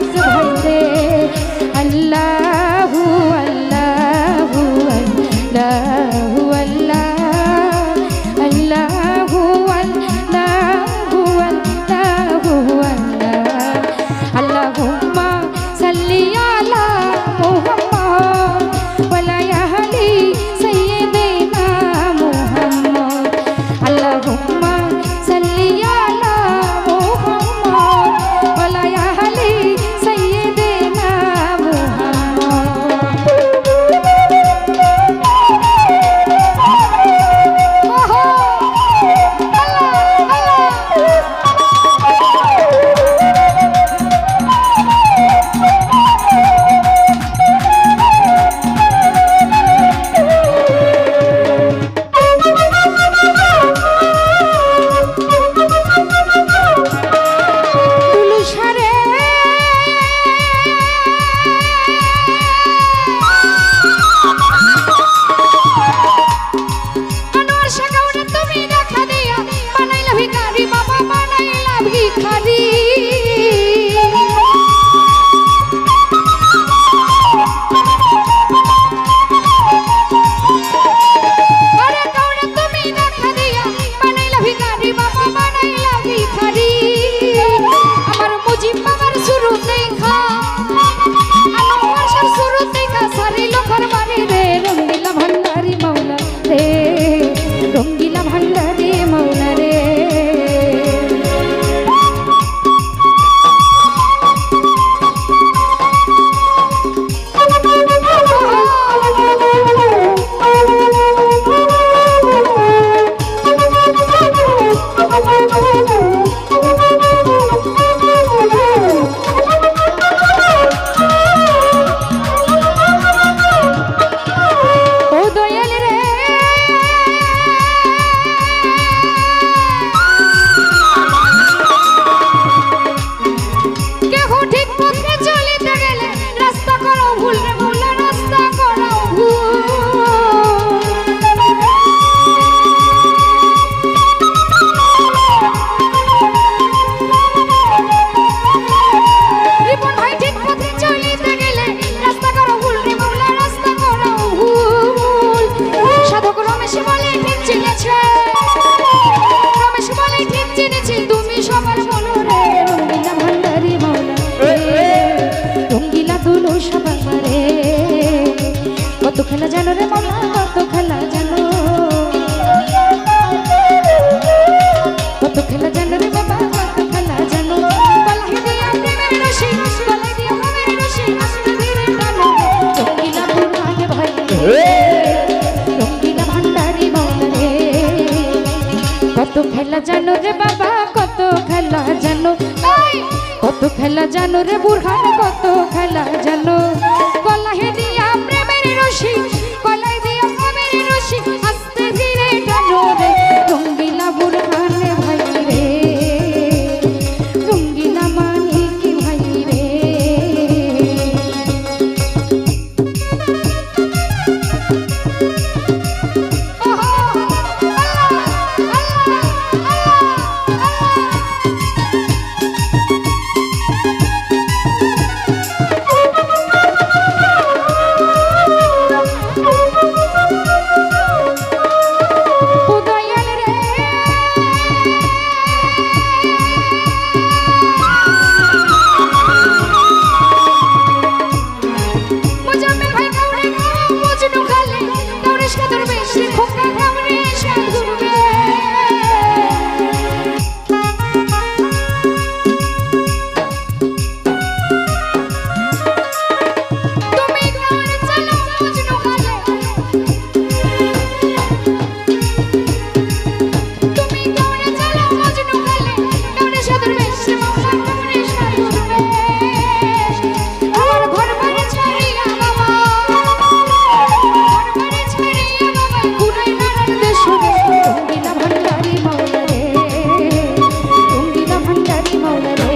হাফেজ ভাই রে আল্লাহু আল্লাহু আল্লাহু আল্লাহু আল্লাহু আল্লাহু আল্লাহুম্মা সাল্লি আলা মুহাম্মদ ওয়া আলা আলি সাইয়্যিদিনা মুহাম্মদ আল্লাহুম্মা সাল্লি আলা মুহাম্মদ ওয়া আলা আলি সাইয়্যিদিনা মুহাম্মদ ওহো আল্লাহ কত খেলা জানো রে মামা কত খেলা জানো কত খেলা জানো রে বাবা কত খেলা জানো গলায় দিয়া প্রেমের রশি গলায় দিয়া প্রেমের রশি আসলে ধীরে টানো রঙ্গিলা বুড়াকে ভাই রঙ্গিলা ভান্ডারি মৌলা রে কত খেলা জানো রে বাবা কত খেলা জানো কত খেলা জানো রে বুড়হান কত খেলা জানো গলায় দিয়া প্রেমের রশি গলায় দিয়া প্রেমের রশি আস্তে ধীরে টানো রে রঙ্গিলা বুড়হান ভাই রে রঙ্গিলা মানিক ভাই রে রঙ্গিলা ভান্ডারি মৌলা রে